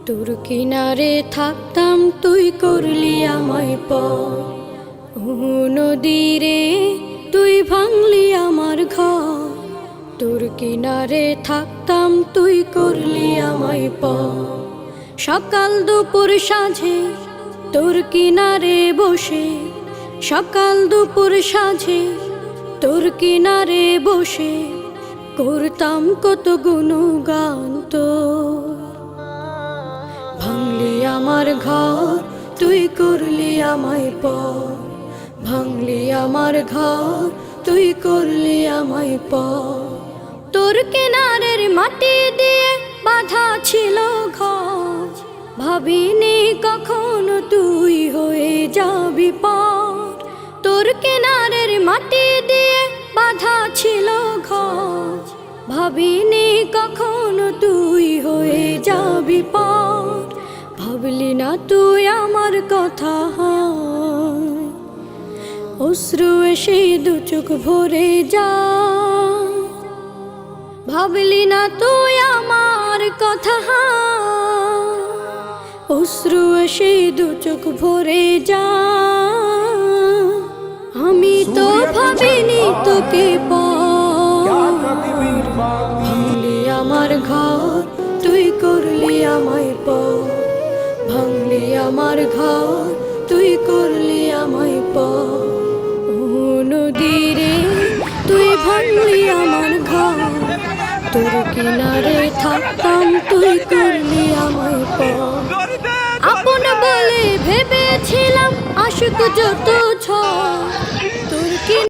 তোর কিনারে থাকতাম তুই করলি আমায় পর। নদীরে তুই ভাঙলি আমার ঘর। তোর কিনারে থাকতাম তুই করলি আমায় পর। সকাল দুপুর সাঁঝে তোর কিনারে বসে, সকাল দুপুর সাঁঝে তোর কিনারে বসে করতাম কত গুণগান তোর। ভাঙলি আমার ঘর তুই করলি আমায় পর। ভাঙলি আমার ঘর তুই করলি আমায় পর। তোর কিনারের মাটি দিয়ে বাঁধা ছিল ঘর। ভাবিনি কখনো তুই হয়ে যাবি পার। তোর কিনারের মাটি দিয়ে বাঁধা ছিল ঘর। ভাবিনি কখনো তুই হয়ে যাবি পার। ভাবলি না তুই আমার কথা, অশ্রু এসে দু চোখ ভরে যা। ভাবলি না তুই আমার কথা, অশ্রু এসে দু চোখ ভরে যা। আমি তো ভাবিনি তোকে ভাঙলি আমার ঘর তুই করলি আমায় পর। ভাঙলি আমার ঘর তুই করলি আমায় পর। নদীরে তুই ভাঙলি আমার ঘর। তোর কিনারে থাকতাম তুই করলি আমায় পর। আপন বলে ভেবেছিলাম আশুক যত ঝড় তোর